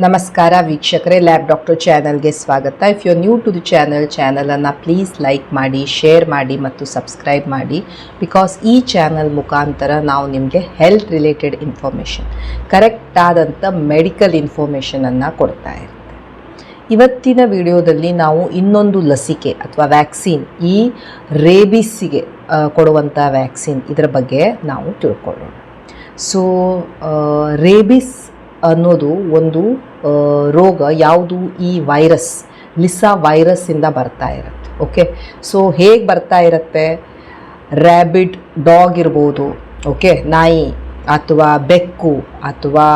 ನಮಸ್ಕಾರ ವೀಕ್ಷಕರೇ, lab doctor ಚಾನಲ್ಗೆ ಸ್ವಾಗತ. If you are new to the ಚಾನಲನ್ನು ಪ್ಲೀಸ್ ಲೈಕ್ ಮಾಡಿ, ಶೇರ್ ಮಾಡಿ ಮತ್ತು ಸಬ್ಸ್ಕ್ರೈಬ್ ಮಾಡಿ. ಬಿಕಾಸ್ ಈ ಚಾನಲ್ ಮುಖಾಂತರ ನಾವು ನಿಮಗೆ ಹೆಲ್ತ್ ರಿಲೇಟೆಡ್ ಇನ್ಫಾರ್ಮೇಷನ್, ಕರೆಕ್ಟ್ ಆದಂಥ ಮೆಡಿಕಲ್ ಇನ್ಫಾರ್ಮೇಷನನ್ನು ಕೊಡ್ತಾ ಇರ್ತೀವಿ. ಇವತ್ತಿನ ವಿಡಿಯೋದಲ್ಲಿ ನಾವು ಇನ್ನೊಂದು ಲಸಿಕೆ ಅಥವಾ ವ್ಯಾಕ್ಸಿನ್, ಈ ರೇಬಿಸ್ಸಿಗೆ ಕೊಡುವಂಥ ವ್ಯಾಕ್ಸಿನ್, ಇದರ ಬಗ್ಗೆ ನಾವು ತಿಳ್ಕೊಳ್ಳೋಣ. ಸೊ ರೇಬಿಸ್ ಅನ್ನೋದು ಒಂದು ರೋಗ. ಯಾವುದು? ಈ ವೈರಸ್, ಲಿಸಾ ವೈರಸ್ಸಿಂದ ಬರ್ತಾ ಇರುತ್ತೆ. ಓಕೆ, ಸೊ ಹೇಗೆ ಬರ್ತಾ ಇರುತ್ತೆ? ರ್ಯಾಬಿಡ್ ಡಾಗ್ ಇರ್ಬೋದು, ಓಕೆ, ನಾಯಿ ಅಥವಾ ಬೆಕ್ಕು ಅಥವಾ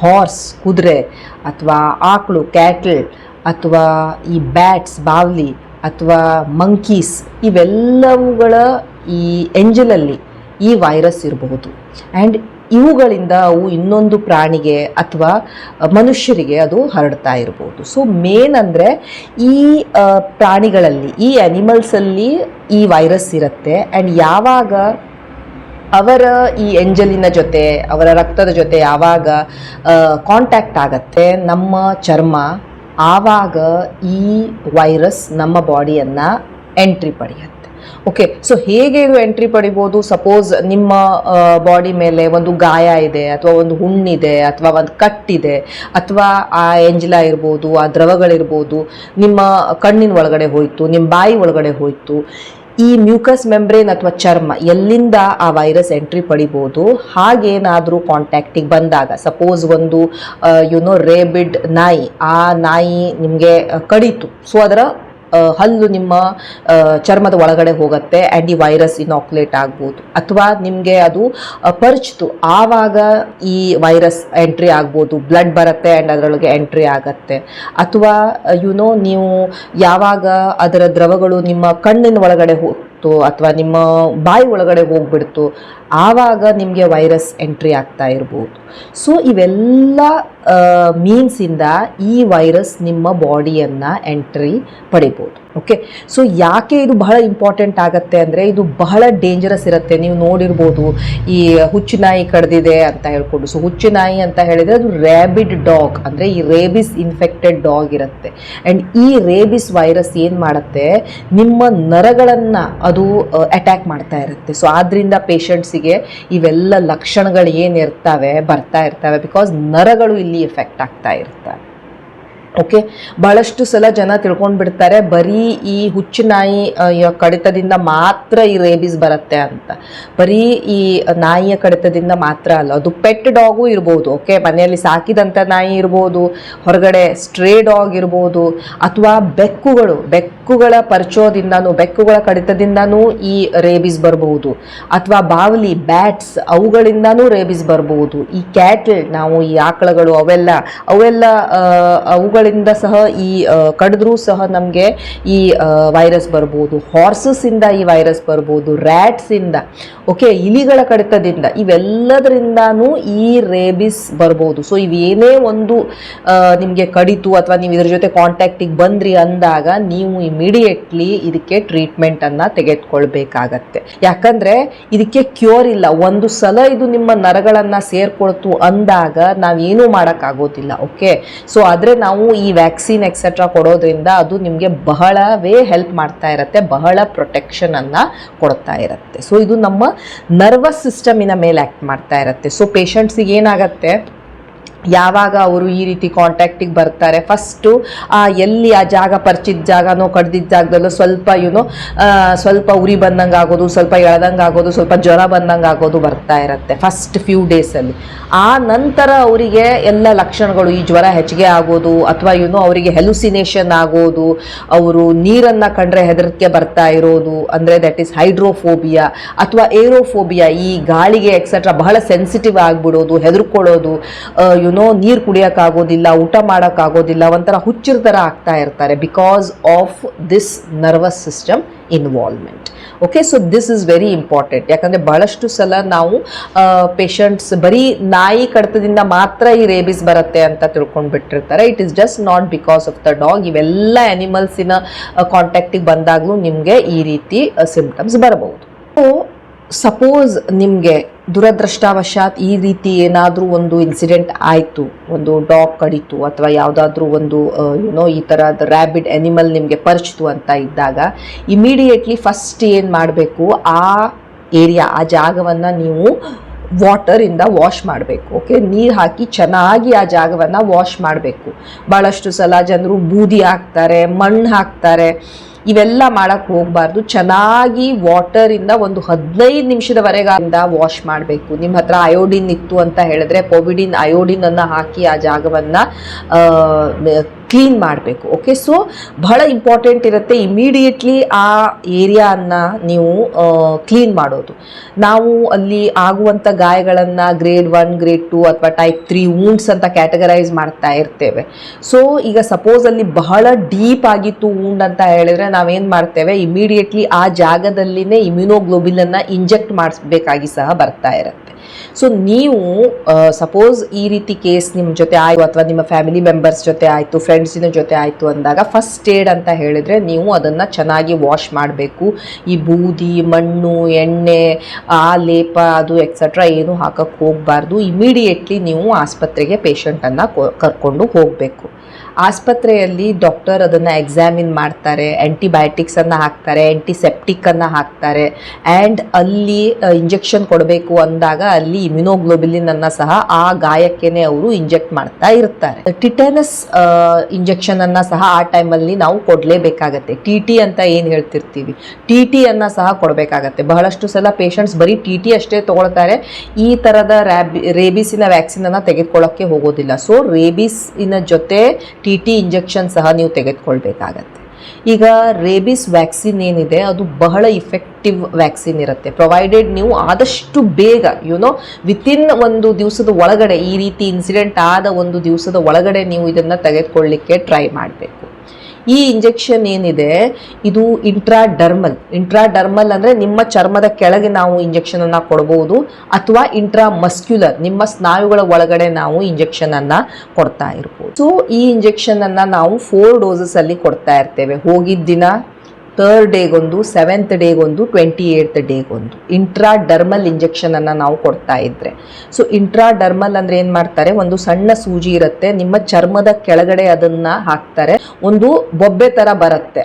ಹಾರ್ಸ್, ಕುದುರೆ, ಅಥವಾ ಆಕಳು, ಕ್ಯಾಟಲ್, ಅಥವಾ ಈ ಬ್ಯಾಟ್ಸ್, ಬಾವಲಿ, ಅಥವಾ ಮಂಕೀಸ್, ಇವೆಲ್ಲವುಗಳ ಈ ಎಂಜಲಲ್ಲಿ ಈ ವೈರಸ್ ಇರಬಹುದು. ಆ್ಯಂಡ್ ಇವುಗಳಿಂದ ಅವು ಇನ್ನೊಂದು ಪ್ರಾಣಿಗೆ ಅಥವಾ ಮನುಷ್ಯರಿಗೆ ಅದು ಹರಡ್ತಾ ಇರ್ಬೋದು. ಸೊ ಮೇನ್ ಅಂದರೆ ಈ ಪ್ರಾಣಿಗಳಲ್ಲಿ, ಈ ಅನಿಮಲ್ಸಲ್ಲಿ ಈ ವೈರಸ್ ಇರುತ್ತೆ. ಆ್ಯಂಡ್ ಯಾವಾಗ ಅವರ ಈ ಎಂಜಲಿನ ಜೊತೆ, ಅವರ ರಕ್ತದ ಜೊತೆ ಯಾವಾಗ ಕಾಂಟ್ಯಾಕ್ಟ್ ಆಗತ್ತೆ ನಮ್ಮ ಚರ್ಮ, ಆವಾಗ ಈ ವೈರಸ್ ನಮ್ಮ ಬಾಡಿಯನ್ನು ಎಂಟ್ರಿ ಪಡೆಯುತ್ತೆ. ಓಕೆ, ಸೊ ಹೇಗೆ ಇದು ಎಂಟ್ರಿ ಪಡಿಬೋದು? ಸಪೋಸ್ ನಿಮ್ಮ ಬಾಡಿ ಮೇಲೆ ಒಂದು ಗಾಯ ಇದೆ, ಅಥವಾ ಒಂದು ಹುಣ್ಣಿದೆ, ಅಥವಾ ಒಂದು ಕಟ್ಟಿದೆ, ಅಥವಾ ಆ ಎಂಜಲ ಇರ್ಬೋದು, ಆ ದ್ರವಗಳಿರ್ಬೋದು ನಿಮ್ಮ ಕಣ್ಣಿನ ಒಳಗಡೆ ಹೋಯಿತು, ನಿಮ್ಮ ಬಾಯಿ ಒಳಗಡೆ ಹೋಯಿತು, ಈ ಮ್ಯೂಕಸ್ ಮೆಂಬ್ರೇನ್ ಅಥವಾ ಚರ್ಮ, ಎಲ್ಲಿಂದ ಆ ವೈರಸ್ ಎಂಟ್ರಿ ಪಡಿಬೋದು. ಹಾಗೇನಾದರೂ ಕಾಂಟ್ಯಾಕ್ಟಿಗೆ ಬಂದಾಗ, ಸಪೋಸ್ ಒಂದು ರೇಬಿಡ್ ನಾಯಿ, ಆ ನಾಯಿ ನಿಮಗೆ ಕಡಿತು, ಸೊ ಅದರ ಹಲ್ಲು ನಿಮ್ಮ ಚರ್ಮದ ಒಳಗಡೆ ಹೋಗುತ್ತೆ ಆ್ಯಂಡ್ ಈ ವೈರಸ್ ಇನಾಕ್ಯುಲೇಟ್ ಆಗ್ಬೋದು. ಅಥವಾ ನಿಮಗೆ ಅದು ಪರ್ಚ್ತು, ಆವಾಗ ಈ ವೈರಸ್ ಎಂಟ್ರಿ ಆಗ್ಬೋದು. ಬ್ಲಡ್ ಬರುತ್ತೆ ಆ್ಯಂಡ್ ಅದರೊಳಗೆ ಎಂಟ್ರಿ ಆಗತ್ತೆ. ಅಥವಾ ನೀವು ಯಾವಾಗ ಅದರ ದ್ರವಗಳು ನಿಮ್ಮ ಕಣ್ಣಿನ ಒಳಗಡೆ ಹೋಗ್ತು ಅಥವಾ ನಿಮ್ಮ ಬಾಯಿ ಒಳಗಡೆ ಹೋಗ್ಬಿಡ್ತು, ಆವಾಗ ನಿಮಗೆ ವೈರಸ್ ಎಂಟ್ರಿ ಆಗ್ತಾ ಇರ್ಬೋದು. ಸೊ ಇವೆಲ್ಲ ಮೀನ್ಸಿಂದ ಈ ವೈರಸ್ ನಿಮ್ಮ ಬಾಡಿಯನ್ನು ಎಂಟ್ರಿ ಪಡಿಬೋದು. ಓಕೆ, ಸೊ ಯಾಕೆ ಇದು ಬಹಳ ಇಂಪಾರ್ಟೆಂಟ್ ಆಗುತ್ತೆ ಅಂದರೆ, ಇದು ಬಹಳ ಡೇಂಜರಸ್ ಇರುತ್ತೆ. ನೀವು ನೋಡಿರ್ಬೋದು, ಈ ಹುಚ್ಚುನಾಯಿ ಕಡ್ದಿದೆ ಅಂತ ಹೇಳ್ಕೊಂಡು. ಸೊ ಹುಚ್ಚುನಾಯಿ ಅಂತ ಹೇಳಿದರೆ ಅದು ರ್ಯಾಬಿಡ್ ಡಾಗ್, ಅಂದರೆ ಈ ರೇಬಿಸ್ ಇನ್ಫೆಕ್ಟೆಡ್ ಡಾಗ್ ಇರುತ್ತೆ. ಆ್ಯಂಡ್ ಈ ರೇಬಿಸ್ ವೈರಸ್ ಏನು ಮಾಡುತ್ತೆ, ನಿಮ್ಮ ನರಗಳನ್ನು ಅದು ಅಟ್ಯಾಕ್ ಮಾಡ್ತಾ ಇರುತ್ತೆ. ಸೊ ಆದ್ದರಿಂದ ಪೇಷಂಟ್ಸಿಗೆ ಇವೆಲ್ಲ ಲಕ್ಷಣಗಳು ಏನಿರ್ತವೆ ಬರ್ತಾ ಇರ್ತವೆ. ಬಿಕಾಸ್ ನರಗಳು ಇಲ್ಲಿ ಎಫೆಕ್ಟ್ ಆಗ್ತಾ ಇರ್ತವೆ. ಓಕೆ, ಬಹಳಷ್ಟು ಸಲ ಜನ ತಿಳ್ಕೊಂಡು ಬಿಡ್ತಾರೆ ಬರೀ ಈ ಹುಚ್ಚುನಾಯಿ ಕಡಿತದಿಂದ ಮಾತ್ರ ಈ ರೇಬಿಸ್ ಬರುತ್ತೆ ಅಂತ. ಬರೀ ಈ ನಾಯಿಯ ಕಡಿತದಿಂದ ಮಾತ್ರ ಅಲ್ಲ, ಅದು ಪೆಟ್ ಡಾಗು ಇರ್ಬೋದು. ಓಕೆ, ಮನೆಯಲ್ಲಿ ಸಾಕಿದಂಥ ನಾಯಿ ಇರ್ಬೋದು, ಹೊರಗಡೆ ಸ್ಟ್ರೇ ಡಾಗ್ ಇರ್ಬೋದು, ಅಥವಾ ಬೆಕ್ಕುಗಳ ಪರಿಚಯದಿಂದನೂ, ಬೆಕ್ಕುಗಳ ಕಡಿತದಿಂದನೂ ಈ ರೇಬಿಸ್ ಬರಬಹುದು. ಅಥವಾ ಬಾವಲಿ, ಬ್ಯಾಟ್ಸ್, ಅವುಗಳಿಂದನೂ ರೇಬಿಸ್ ಬರಬಹುದು. ಈ ಕ್ಯಾಟಲ್, ನಾವು ಈ ಆಕಳಗಳು, ಅವೆಲ್ಲ ಅವುಗಳಿಂದ ಸಹ ಈ ಕಡಿದ್ರೂ ಸಹ ನಮಗೆ ಈ ವೈರಸ್ ಬರ್ಬೋದು. ಹಾರ್ಸಸ್ಸಿಂದ ಈ ವೈರಸ್ ಬರ್ಬೋದು, ರ್ಯಾಟ್ಸಿಂದ, ಓಕೆ, ಇಲಿಗಳ ಕಡಿತದಿಂದ, ಇವೆಲ್ಲದರಿಂದಾನು ಈ ರೇಬಿಸ್ ಬರ್ಬೋದು. ಸೊ ಇವೇನೇ ಒಂದು ನಿಮಗೆ ಕಡಿತು ಅಥವಾ ನೀವು ಇದ್ರ ಜೊತೆ ಕಾಂಟ್ಯಾಕ್ಟಿಗೆ ಬಂದ್ರಿ ಅಂದಾಗ ನೀವು ಇಮಿಡಿಯೇಟ್ಲಿ ಇದಕ್ಕೆ ಟ್ರೀಟ್ಮೆಂಟನ್ನು ತೆಗೆದುಕೊಳ್ಬೇಕಾಗತ್ತೆ. ಯಾಕಂದರೆ ಇದಕ್ಕೆ ಕ್ಯೂರ್ ಇಲ್ಲ. ಒಂದು ಸಲ ಇದು ನಿಮ್ಮ ನರಗಳನ್ನು ಸೇರ್ಕೊಳ್ತು ಅಂದಾಗ ನಾವೇನೂ ಮಾಡೋಕ್ಕಾಗೋದಿಲ್ಲ. ಓಕೆ, ಸೊ ಆದರೆ ನಾವು ಈ ವ್ಯಾಕ್ಸಿನ್ ಎಕ್ಸೆಟ್ರಾ ಕೊಡೋದ್ರಿಂದ ಅದು ನಿಮಗೆ ಬಹಳವೇ ಹೆಲ್ಪ್ ಮಾಡ್ತಾ ಇರುತ್ತೆ, ಬಹಳ ಪ್ರೊಟೆಕ್ಷನನ್ನು ಕೊಡ್ತಾ ಇರುತ್ತೆ. ಸೊ ಇದು ನಮ್ಮ ನರ್ವಸ್ ಸಿಸ್ಟಮಿನ ಮೇಲೆ ಆ್ಯಕ್ಟ್ ಮಾಡ್ತಾ ಇರುತ್ತೆ. ಸೊ ಪೇಷಂಟ್ಸಿಗೆ ಏನಾಗುತ್ತೆ, ಯಾವಾಗ ಅವರು ಈ ರೀತಿ ಕಾಂಟ್ಯಾಕ್ಟಿಗೆ ಬರ್ತಾರೆ, ಫಸ್ಟು ಎಲ್ಲಿ ಆ ಜಾಗ ಪರಿಚಿತ ಜಾಗನೋ ಕಡ್ದಿದ್ದ ಜಾಗದಲ್ಲೂ ಸ್ವಲ್ಪ ಉರಿ ಬಂದಂಗೆ ಆಗೋದು, ಸ್ವಲ್ಪ ಎಳ್ದಂಗೆ ಆಗೋದು, ಸ್ವಲ್ಪ ಜ್ವರ ಬಂದಂಗೆ ಆಗೋದು ಬರ್ತಾ ಇರುತ್ತೆ ಫಸ್ಟ್ ಫ್ಯೂ ಡೇಸಲ್ಲಿ. ಆ ನಂತರ ಅವರಿಗೆ ಎಲ್ಲ ಲಕ್ಷಣಗಳು, ಈ ಜ್ವರ ಹೆಚ್ಚಿಗೆ ಆಗೋದು, ಅಥವಾ ಅವರಿಗೆ ಹೆಲುಸಿನೇಷನ್ ಆಗೋದು, ಅವರು ನೀರನ್ನು ಕಂಡ್ರೆ ಹೆದರಿಕೆ ಬರ್ತಾ ಇರೋದು, ಅಂದರೆ ದಟ್ ಈಸ್ ಹೈಡ್ರೋಫೋಬಿಯಾ ಅಥವಾ ಏರೋಫೋಬಿಯಾ, ಈ ಗಾಳಿಗೆ ಎಕ್ಸೆಟ್ರಾ ಬಹಳ ಸೆನ್ಸಿಟಿವ್ ಆಗಿಬಿಡೋದು, ಹೆದರ್ಕೊಳ್ಳೋದು, ನೀರು ಕುಡಿಯೋಕ್ಕಾಗೋದಿಲ್ಲ, ಊಟ ಮಾಡೋಕ್ಕಾಗೋದಿಲ್ಲ, ಒಂಥರ ಹುಚ್ಚಿರ ಥರ ಆಗ್ತಾ ಇರ್ತಾರೆ because of this nervous system involvement. Okay, so this is very important. ಯಾಕಂದರೆ ಬಹಳಷ್ಟು ಸಲ ನಾವು ಪೇಷಂಟ್ಸ್ ಬರೀ ನಾಯಿ ಕಡಿತದಿಂದ ಮಾತ್ರ ಈ ರೇಬಿಸ್ ಬರುತ್ತೆ ಅಂತ ತಿಳ್ಕೊಂಡು ಬಿಟ್ಟಿರ್ತಾರೆ. It is just not because of the dog. ಇವೆಲ್ಲ ಆ್ಯನಿಮಲ್ಸಿನ ಕಾಂಟ್ಯಾಕ್ಟಿಗೆ ಬಂದಾಗಲೂ ನಿಮಗೆ ಈ ರೀತಿ ಸಿಂಪ್ಟಮ್ಸ್ ಬರಬಹುದು. ಸೊ ಸಪೋಸ್ ನಿಮಗೆ ದುರದೃಷ್ಟವಶಾತ್ ಈ ರೀತಿ ಏನಾದರೂ ಒಂದು ಇನ್ಸಿಡೆಂಟ್ ಆಯಿತು, ಒಂದು ಡಾಗ್ ಕಡಿತು ಅಥವಾ ಯಾವುದಾದ್ರೂ ಒಂದು ಈ ಥರದ ರ್ಯಾಬಿಡ್ ಎನಿಮಲ್ ನಿಮಗೆ ಪರಿಚಿತು ಅಂತ ಇದ್ದಾಗ ಇಮಿಡಿಯೇಟ್ಲಿ ಫಸ್ಟ್ ಏನು ಮಾಡಬೇಕು, ಆ ಏರಿಯಾ, ಆ ಜಾಗವನ್ನು ನೀವು ವಾಟರಿಂದ ವಾಶ್ ಮಾಡಬೇಕು. ಓಕೆ, ನೀರು ಹಾಕಿ ಚೆನ್ನಾಗಿ ಆ ಜಾಗವನ್ನು ವಾಶ್ ಮಾಡಬೇಕು. ಭಾಳಷ್ಟು ಸಲ ಜನರು ಬೂದಿ ಹಾಕ್ತಾರೆ, ಮಣ್ಣು ಹಾಕ್ತಾರೆ, ಇವೆಲ್ಲ ಮಾಡಕ್ಕೆ ಹೋಗಬಾರ್ದು. ಚೆನ್ನಾಗಿ ವಾಟರಿಂದ ಒಂದು 15 ನಿಮಿಷದವರೆಗೆ ವಾಶ್ ಮಾಡಬೇಕು. ನಿಮ್ಮ ಹತ್ರ ಅಯೋಡಿನ್ ಇತ್ತು ಅಂತ ಹೇಳಿದ್ರೆ ಪೊವಿಡಿನ್ ಅಯೋಡಿನನ್ನು ಹಾಕಿ ಆ ಜಾಗವನ್ನು ಕ್ಲೀನ್ ಮಾಡಬೇಕು. ಓಕೆ, ಸೊ ಬಹಳ ಇಂಪಾರ್ಟೆಂಟ್ ಇರುತ್ತೆ ಇಮಿಡಿಯೇಟ್ಲಿ ಆ ಏರಿಯಾವನ್ನು ನೀವು ಕ್ಲೀನ್ ಮಾಡೋದು. ನಾವು ಅಲ್ಲಿ ಆಗುವಂಥ ಗಾಯಗಳನ್ನು ಗ್ರೇಡ್ 1, ಗ್ರೇಡ್ 2 ಅಥವಾ ಟೈಪ್ 3 ವೂಂಡ್ಸ್ ಅಂತ ಕ್ಯಾಟಗರೈಸ್ ಮಾಡ್ತಾ ಇರ್ತೇವೆ. ಸೊ ಈಗ ಸಪೋಸ್ ಅಲ್ಲಿ ಬಹಳ ಡೀಪ್ ಆಗಿತ್ತು ವೂಂಡ್ ಅಂತ ಹೇಳಿದ್ರೆ ನಾವೇನು ಮಾಡ್ತೇವೆ, ಇಮಿಡಿಯೇಟ್ಲಿ ಆ ಜಾಗದಲ್ಲಿನೇ ಇಮ್ಯುನೋಗ್ಲೋಬಿನನ್ನು ಇಂಜೆಕ್ಟ್ ಮಾಡಿಸ್ಬೇಕಾಗಿ ಸಹ ಬರ್ತಾ ಇರುತ್ತೆ. ಸೊ ನೀವು ಸಪೋಸ್ ಈ ರೀತಿ ಕೇಸ್ ನಿಮ್ಮ ಜೊತೆ ಆಯಿತು ಅಥವಾ ನಿಮ್ಮ ಫ್ಯಾಮಿಲಿ ಮೆಂಬರ್ಸ್ ಜೊತೆ ಆಯಿತು, ಫ್ರೆಂಡ್ಸಿನ ಜೊತೆ ಆಯಿತು ಅಂದಾಗ ಫಸ್ಟ್ ಏಡ್ ಅಂತ ಹೇಳಿದರೆ ನೀವು ಅದನ್ನು ಚೆನ್ನಾಗಿ ವಾಶ್ ಮಾಡಬೇಕು. ಈ ಬೂದಿ, ಮಣ್ಣು, ಎಣ್ಣೆ, ಆ ಲೇಪ ಅದು ಎಕ್ಸೆಟ್ರಾ ಏನು ಹಾಕಕ್ಕೆ ಹೋಗಬಾರ್ದು. ಇಮಿಡಿಯೇಟ್ಲಿ ನೀವು ಆಸ್ಪತ್ರೆಗೆ ಪೇಷಂಟನ್ನು ಕರ್ಕೊಂಡು ಹೋಗಬೇಕು. ಆಸ್ಪತ್ರೆಯಲ್ಲಿ ಡಾಕ್ಟರ್ ಅದನ್ನು ಎಕ್ಸಾಮಿನ್ ಮಾಡ್ತಾರೆ, ಆ್ಯಂಟಿಬಯೋಟಿಕ್ಸನ್ನು ಹಾಕ್ತಾರೆ, ಆ್ಯಂಟಿಸೆಪ್ಟಿಕ್ಕನ್ನು ಹಾಕ್ತಾರೆ, ಆ್ಯಂಡ್ ಅಲ್ಲಿ ಇಂಜೆಕ್ಷನ್ ಕೊಡಬೇಕು ಅಂದಾಗ ಅಲ್ಲಿ ಇಮ್ಯುನೋಗ್ಲೋಬಿಲಿನನ್ನು ಸಹ ಆ ಗಾಯಕ್ಕೇನೆ ಅವರು ಇಂಜೆಕ್ಟ್ ಮಾಡ್ತಾ ಇರ್ತಾರೆ. ಟಿಟೆನಸ್ ಇಂಜೆಕ್ಷನನ್ನು ಸಹ ಆ ಟೈಮಲ್ಲಿ ನಾವು ಕೊಡಲೇಬೇಕಾಗತ್ತೆ. ಟಿ ಅಂತ ಏನು ಹೇಳ್ತಿರ್ತೀವಿ, ಟಿಯನ್ನು ಸಹ ಕೊಡಬೇಕಾಗತ್ತೆ. ಬಹಳಷ್ಟು ಸಲ ಪೇಷಂಟ್ಸ್ ಬರೀ ಟಿ ಅಷ್ಟೇ ತೊಗೊಳ್ತಾರೆ, ಈ ಥರದ ರೇಬಿಸಿನ ವ್ಯಾಕ್ಸಿನನ್ನು ತೆಗೆದುಕೊಳ್ಳೋಕ್ಕೆ ಹೋಗೋದಿಲ್ಲ. ಸೊ ರೇಬಿಸಿನ ಜೊತೆ ಟಿ ಇಂಜೆಕ್ಷನ್ ಸಹ ನೀವು ತೆಗೆದುಕೊಳ್ಬೇಕಾಗತ್ತೆ. ಈಗ ರೇಬಿಸ್ ವ್ಯಾಕ್ಸಿನ್ ಏನಿದೆ ಅದು ಬಹಳ ಇಫೆಕ್ಟಿವ್ ವ್ಯಾಕ್ಸಿನ್ ಇರುತ್ತೆ, ಪ್ರೊವೈಡೆಡ್ ನೀವು ಆದಷ್ಟು ಬೇಗ ವಿತಿನ್ ಒಂದು ದಿವಸದ ಒಳಗಡೆ, ಈ ರೀತಿ ಇನ್ಸಿಡೆಂಟ್ ಆದ ಒಂದು ದಿವಸದ ಒಳಗಡೆ ನೀವು ಇದನ್ನು ತೆಗೆದುಕೊಳ್ಳಿಕ್ಕೆ ಟ್ರೈ ಮಾಡಬೇಕು. ಈ ಇಂಜೆಕ್ಷನ್ ಏನಿದೆ ಇದು ಇಂಟ್ರಾಡರ್ಮಲ್ ಅಂದರೆ ನಿಮ್ಮ ಚರ್ಮದ ಕೆಳಗೆ ನಾವು ಇಂಜೆಕ್ಷನನ್ನು ಕೊಡ್ಬೋದು, ಅಥವಾ ಇಂಟ್ರಾಮಸ್ಕ್ಯುಲರ್ ನಿಮ್ಮ ಸ್ನಾಯುಗಳ ಒಳಗಡೆ ನಾವು ಇಂಜೆಕ್ಷನನ್ನು ಕೊಡ್ತಾ ಇರ್ಬೋದು. ಸೊ ಈ ಇಂಜೆಕ್ಷನನ್ನು ನಾವು 4 ಡೋಸಸಲ್ಲಿ ಕೊಡ್ತಾ ಇರ್ತೇವೆ. ಹೋಗಿದ್ದ ದಿನ 3rd ಡೇಗೊಂದು, 7th ಡೇಗೊಂದು, 28th ಡೇಗೊಂದು ಇಂಟ್ರಾಡರ್ಮಲ್ ಇಂಜೆಕ್ಷನನ್ನು ನಾವು ಕೊಡ್ತಾ ಇದ್ರೆ. ಸೊ ಇಂಟ್ರಾಡರ್ಮಲ್ ಅಂದರೆ ಏನು ಮಾಡ್ತಾರೆ, ಒಂದು ಸಣ್ಣ ಸೂಜಿ ಇರುತ್ತೆ, ನಿಮ್ಮ ಚರ್ಮದ ಕೆಳಗಡೆ ಅದನ್ನು ಹಾಕ್ತಾರೆ, ಒಂದು ಬೊಬ್ಬೆ ಥರ ಬರುತ್ತೆ,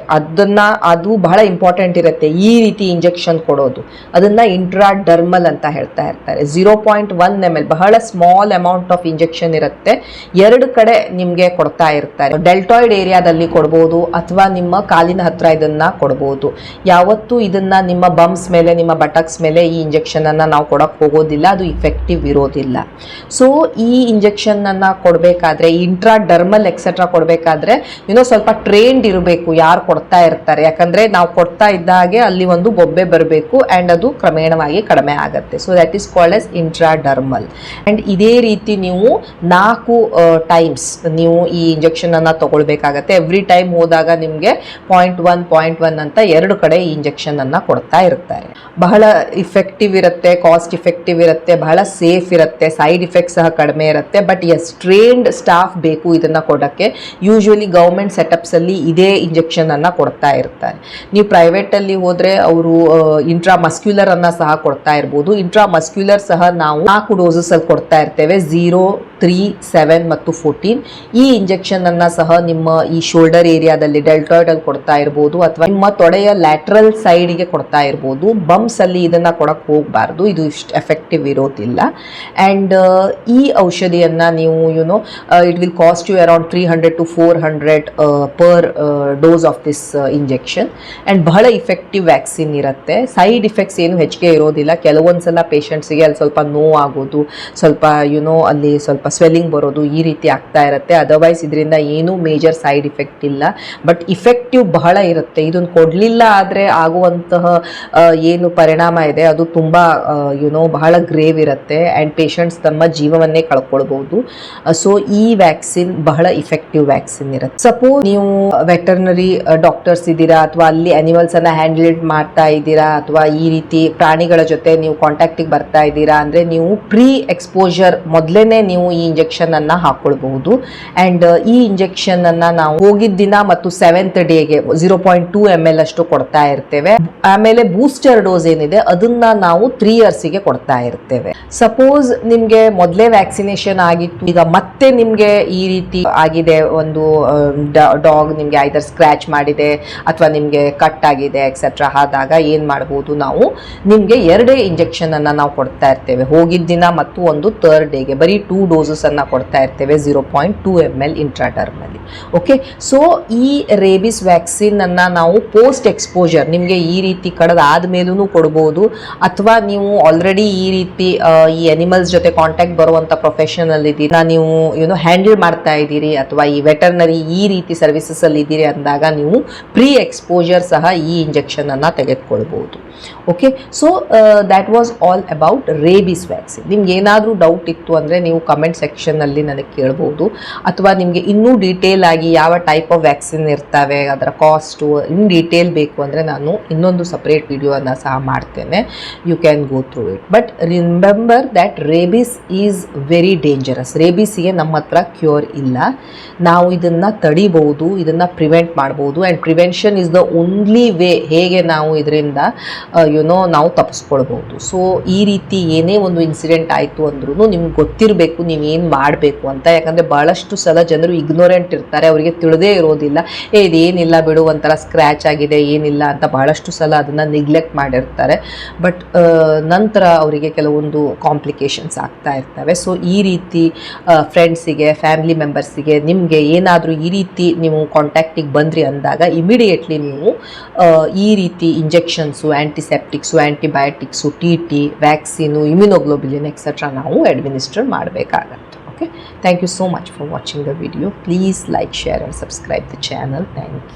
ಅದು ಬಹಳ ಇಂಪಾರ್ಟೆಂಟ್ ಇರುತ್ತೆ ಈ ರೀತಿ ಇಂಜೆಕ್ಷನ್ ಕೊಡೋದು. ಅದನ್ನು ಇಂಟ್ರಾಡರ್ಮಲ್ ಅಂತ ಹೇಳ್ತಾ ಇರ್ತಾರೆ. 0.1 ml ಬಹಳ ಸ್ಮಾಲ್ ಅಮೌಂಟ್ ಆಫ್ ಇಂಜೆಕ್ಷನ್ ಇರುತ್ತೆ, 2 ಕಡೆ ನಿಮಗೆ ಕೊಡ್ತಾ ಇರ್ತಾರೆ. ಡೆಲ್ಟಾಯ್ಡ್ ಏರಿಯಾದಲ್ಲಿ ಕೊಡ್ಬೋದು ಅಥವಾ ನಿಮ್ಮ ಕಾಲಿನ ಹತ್ರ ಇದನ್ನು ಕೊಡ್ಬೋದು. ಯಾವತ್ತೂ ಇದನ್ನ ನಿಮ್ಮ ಬಮ್ಸ್ ಮೇಲೆ, ನಿಮ್ಮ ಬಟಕ್ಸ್ ಮೇಲೆ ಈ ಇಂಜೆಕ್ಷನ್ ಅನ್ನ ನಾವು ಕೊಡಕ್ಕೆ ಹೋಗೋದಿಲ್ಲ, ಅದು ಇಫೆಕ್ಟಿವ್ ಇರೋದಿಲ್ಲ. ಸೊ ಈ ಇಂಜೆಕ್ಷನ್ ಅನ್ನ ಕೊಡಬೇಕಾದ್ರೆ, ಇಂಟ್ರಾಡರ್ಮಲ್ ಎಕ್ಸೆಟ್ರಾ ಕೊಡಬೇಕಾದ್ರೆ ಸ್ವಲ್ಪ ಟ್ರೈನ್ಡ್ ಇರಬೇಕು ಯಾರು ಕೊಡ್ತಾ ಇರ್ತಾರೆ. ಯಾಕಂದ್ರೆ ನಾವು ಕೊಡ್ತಾ ಇದ್ದ ಹಾಗೆ ಅಲ್ಲಿ ಒಂದು ಬೊಬ್ಬೆ ಬರಬೇಕು ಆ್ಯಂಡ್ ಅದು ಕ್ರಮೇಣವಾಗಿ ಕಡಿಮೆ ಆಗುತ್ತೆ. So that is called as intradermal. And ಇದೇ ರೀತಿ ನೀವು 4 ಟೈಮ್ಸ್ ನೀವು ಈ ಇಂಜೆಕ್ಷನ್ ಅನ್ನ ತಗೊಳ್ಬೇಕಾಗತ್ತೆ. ಎವ್ರಿ ಟೈಮ್ ಹೋದಾಗ ನಿಮಗೆ 0.1 ಅಂತ 2 ಕಡೆ ಈ ಇಂಜೆಕ್ಷನ್ ಅನ್ನ ಕೊಡ್ತಾ ಇರ್ತಾರೆ. ಬಹಳ ಇಫೆಕ್ಟಿವ್ ಇರುತ್ತೆ, ಕಾಸ್ಟ್ ಇಫೆಕ್ಟಿವ್ ಇರುತ್ತೆ, ಬಹಳ ಸೇಫ್ ಇರುತ್ತೆ, ಸೈಡ್ ಇಫೆಕ್ಟ್ಸ್ ಸಹ ಕಡಿಮೆ ಇರುತ್ತೆ. ಬಟ್ ಎಸ್, ಟ್ರೈನ್ಡ್ ಸ್ಟಾಫ್ ಬೇಕು ಇದನ್ನ ಕೊಡೋಕ್ಕೆ. ಯೂಶುವಲಿ ಗೌರ್ಮೆಂಟ್ ಸೆಟಪ್ಸ್ ಅಲ್ಲಿ ಇದೇ ಇಂಜೆಕ್ಷನ್ ಅನ್ನ ಕೊಡ್ತಾ ಇರ್ತಾರೆ. ನೀವು ಪ್ರೈವೇಟ್ ಅಲ್ಲಿ ಹೋದ್ರೆ ಅವರು ಇಂಟ್ರಾಮಸ್ಕ್ಯುಲರ್ ಅನ್ನ ಸಹ ಕೊಡ್ತಾ ಇರ್ಬೋದು. ಇಂಟ್ರಾಮಸ್ಕ್ಯುಲರ್ ಸಹ ನಾವು 4 ಡೋಸಸ್ ಅಲ್ಲಿ ಕೊಡ್ತಾ ಇರ್ತೇವೆ, 0, 3, 7 ಮತ್ತು 14. ಈ ಇಂಜೆಕ್ಷನ್ ಅನ್ನ ಸಹ ನಿಮ್ಮ ಈ ಶೋಲ್ಡರ್ ಏರಿಯಾದಲ್ಲಿ ಡೆಲ್ಟಾಯ್ಡ್ ಅಲ್ಲಿ ಕೊಡ್ತಾ ಇರ್ಬೋದು, ಅಥವಾ ನಿಮ್ಮ ತೊಡೆಯ ಲ್ಯಾಟ್ರಲ್ ಸೈಡ್ಗೆ ಕೊಡ್ತಾ ಇರ್ಬೋದು. ಬಮ್ಸ್ ಅಲ್ಲಿ ಇದನ್ನ ಕೊಡಕ್ಕೆ ಹೋಗಬಾರ್ದು, ಇದು ಇಷ್ಟು ಎಫೆಕ್ಟಿವ್ ಇರೋದಿಲ್ಲ. ಆ್ಯಂಡ್ ಈ ಔಷಧಿಯನ್ನ ನೀವು it will cost you around 300 to 400 per dose of this injection. And ಬಹಳ ಇಫೆಕ್ಟಿವ್ ವ್ಯಾಕ್ಸಿನ್ ಇರುತ್ತೆ. ಸೈಡ್ ಇಫೆಕ್ಟ್ಸ್ ಏನು ಹೆಚ್ಚಿಗೆ ಇರೋದಿಲ್ಲ. ಕೆಲವೊಂದ್ಸಲ ಪೇಷಂಟ್ಸ್ಗೆ ಅಲ್ಲಿ ಸ್ವಲ್ಪ ನೋವು ಆಗೋದು, ಸ್ವಲ್ಪ ಅಲ್ಲಿ ಸ್ವಲ್ಪ ಸ್ವೆಲ್ಲಿಂಗ್ ಬರೋದು, ಈ ರೀತಿ ಆಗ್ತಾ ಇರುತ್ತೆ. ಅದರ್ವೈಸ್ ಇದರಿಂದ ಏನೂ ಮೇಜರ್ ಸೈಡ್ ಇಫೆಕ್ಟ್ ಇಲ್ಲ, ಬಟ್ ಇಫೆಕ್ಟಿವ್ ಬಹಳ ಇರುತ್ತೆ. ಇದನ್ನು ಕೊಡಲಿಲ್ಲ ಆದರೆ ಆಗುವಂತಹ ಏನು ಪರಿಣಾಮ ಇದೆ ಅದು ತುಂಬ ಬಹಳ ಗ್ರೇವ್ ಇರುತ್ತೆ ಆ್ಯಂಡ್ ಪೇಷಂಟ್ಸ್ ತಮ್ಮ ಜೀವವನ್ನೇ ಕಳ್ಕೊಳ್ಬಹುದು. ಸೊ ಈ ವ್ಯಾಕ್ಸಿನ್ ಬಹಳ ಇಫೆಕ್ಟಿವ್ ವ್ಯಾಕ್ಸಿನ್ ಇರುತ್ತೆ. ಸಪೋಸ್ ನೀವು ವೆಟರ್ನರಿ ಡಾಕ್ಟರ್ಸ್ ಇದ್ದೀರಾ ಅಥವಾ ಅಲ್ಲಿ ಅನಿಮಲ್ಸ್ ಅನ್ನ ಹ್ಯಾಂಡಲ್ ಮಾಡ್ತಾ ಇದ್ದೀರಾ ಅಥವಾ ಈ ರೀತಿ ಪ್ರಾಣಿಗಳ ಜೊತೆ ನೀವು ಕಾಂಟ್ಯಾಕ್ಟಿಗೆ ಬರ್ತಾ ಇದ್ದೀರಾ ಅಂದರೆ ನೀವು ಪ್ರೀ ಎಕ್ಸ್ಪೋಜರ್ ಮೊದಲೇನೆ ನೀವು ಈ ಇಂಜೆಕ್ಷನನ್ನು ಹಾಕ್ಕೊಳ್ಬಹುದು. ಆ್ಯಂಡ್ ಈ ಇಂಜೆಕ್ಷನನ್ನು ನಾವು ಹೋಗಿದ್ದ ದಿನ ಮತ್ತು 7th ಡೇಗೆ 0.2 ml ಅಷ್ಟು ಕೊಡ್ತಾ ಇರ್ತೇವೆ. ಆಮೇಲೆ ಬೂಸ್ಟರ್ ಡೋಸ್ ಏನಿದೆ ಅದನ್ನ ನಾವು 3 ಇಯರ್ಸಿಗೆ ಕೊಡ್ತಾ ಇರ್ತೇವೆ. ಸಪೋಸ್ ನಿಮಗೆ ಮೊದಲೇ ವ್ಯಾಕ್ಸಿನೇಷನ್ ಆಗಿತ್ತು, ಈಗ ಮತ್ತೆ ನಿಮಗೆ ಈ ರೀತಿ ಆಗಿದೆ, ಒಂದು ಡಾಗ್ ನಿಮಗೆ ಐದರ್ ಸ್ಕ್ರ್ಯಾಚ್ ಮಾಡಿದೆ ಅಥವಾ ನಿಮಗೆ ಕಟ್ ಆಗಿದೆ ಎಕ್ಸೆಟ್ರಾ, ಆದಾಗ ಏನು ಮಾಡ್ಬೋದು, ನಾವು ನಿಮಗೆ 2 ಇಂಜೆಕ್ಷನನ್ನು ನಾವು ಕೊಡ್ತಾ ಇರ್ತೇವೆ, ಹೋಗಿದ್ದ ದಿನ ಮತ್ತು ಒಂದು 3rd ಡೇಗೆ. ಬರೀ 2 ಡೋಸಸನ್ನು ಕೊಡ್ತಾ ಇರ್ತೇವೆ 0.2 ml ಇಂಟ್ರಾಡರ್ಮಲ್ಲಿ. ಓಕೆ, ಸೊ ಈ ರೇಬಿಸ್ ವ್ಯಾಕ್ಸಿನನ್ನು ನಾವು ಪೋಸ್ಟ್ ಎಕ್ಸ್ಪೋಜರ್ ನಿಮಗೆ ಈ ರೀತಿ ಕಡದಾದ ಮೇಲೂ ಕೊಡ್ಬೋದು, ಅಥವಾ ನೀವು ಆಲ್ರೆಡಿ ಈ ರೀತಿ ಈ ಅನಿಮಲ್ಸ್ ಜೊತೆ ಕಾಂಟ್ಯಾಕ್ಟ್ ಬರುವಂಥ ಪ್ರೊಫೆಷನಲ್ ಇದ್ದೀರಾ, ನೀವು ಹ್ಯಾಂಡಲ್ ಮಾಡ್ತಾ ಇದ್ದೀರಿ, ಅಥವಾ ಈ ವೆಟರ್ನರಿ ಈ ರೀತಿ ಸರ್ವಿಸಸಲ್ಲಿ ಇದ್ದೀರಿ ಅಂದಾಗ ನೀವು ಪ್ರೀ ಎಕ್ಸ್ಪೋಜರ್ ಸಹ ಈ ಇಂಜೆಕ್ಷನನ್ನು ತೆಗೆದುಕೊಳ್ಬೋದು. Okay, so that was all about rabies vaccine. ನಿಮ್ಗೆ ಏನಾದರೂ ಡೌಟ್ ಇತ್ತು ಅಂದರೆ ನೀವು ಕಮೆಂಟ್ ಸೆಕ್ಷನ್ನಲ್ಲಿ ನನಗೆ ಕೇಳ್ಬೋದು, ಅಥವಾ ನಿಮಗೆ ಇನ್ನೂ ಡೀಟೇಲ್ ಆಗಿ ಯಾವ ಟೈಪ್ ಆಫ್ ವ್ಯಾಕ್ಸಿನ್ ಇರ್ತವೆ, ಅದರ ಕಾಸ್ಟು ಇನ್ ಡೀಟೇಲ್ ಬೇಕು ಅಂದರೆ ನಾನು ಇನ್ನೊಂದು ಸಪ್ರೇಟ್ ವಿಡಿಯೋನ ಸಹ ಮಾಡ್ತೇನೆ. You can go through it. But remember that rabies is very dangerous. ರೇಬಿಸ್ಗೆ ನಮ್ಮ ಹತ್ರ ಕ್ಯೂರ್ ಇಲ್ಲ, ನಾವು ಇದನ್ನು ತಡಿಬಹುದು, ಇದನ್ನು ಪ್ರಿವೆಂಟ್ ಮಾಡ್ಬೋದು. And prevention is the only way ಹೇಗೆ ನಾವು ಇದರಿಂದ ನಾವು ತಪ್ಪಿಸ್ಕೊಳ್ಬೋದು. ಸೊ ಈ ರೀತಿ ಏನೇ ಒಂದು ಇನ್ಸಿಡೆಂಟ್ ಆಯಿತು ಅಂದ್ರೂ ನಿಮ್ಗೆ ಗೊತ್ತಿರಬೇಕು ನೀವೇನು ಮಾಡಬೇಕು ಅಂತ. ಯಾಕಂದರೆ ಭಾಳಷ್ಟು ಸಲ ಜನರು ಇಗ್ನೋರೆಂಟ್ ಇರ್ತಾರೆ, ಅವರಿಗೆ ತಿಳಿದೇ ಇರೋದಿಲ್ಲ, ಇದೇನಿಲ್ಲ ಬಿಡು, ಒಂಥರ ಸ್ಕ್ರ್ಯಾಚ್ ಆಗಿದೆ ಏನಿಲ್ಲ ಅಂತ ಭಾಳಷ್ಟು ಸಲ ಅದನ್ನು ನಿಗ್ಲೆಕ್ಟ್ ಮಾಡಿರ್ತಾರೆ. ಬಟ್ ನಂತರ ಅವರಿಗೆ ಕೆಲವೊಂದು ಕಾಂಪ್ಲಿಕೇಶನ್ಸ್ ಆಗ್ತಾ ಇರ್ತವೆ. ಸೊ ಈ ರೀತಿ ಫ್ರೆಂಡ್ಸಿಗೆ, ಫ್ಯಾಮಿಲಿ ಮೆಂಬರ್ಸಿಗೆ ನಿಮಗೆ ಏನಾದರೂ ಈ ರೀತಿ ನೀವು ಕಾಂಟ್ಯಾಕ್ಟಿಗೆ ಬಂದ್ರಿ ಅಂದಾಗ ಇಮಿಡಿಯೇಟ್ಲಿ ನೀವು ಈ ರೀತಿ injections, antiseptics, antibiotics, TT, vaccine, immunoglobulin etcetera ನಾವು ಅಡ್ಮಿನಿಸ್ಟರ್ ಮಾಡಬೇಕಾಗತ್ತೆ. Okay, thank you so much for watching the video. Please like, share and subscribe the channel. Thank you.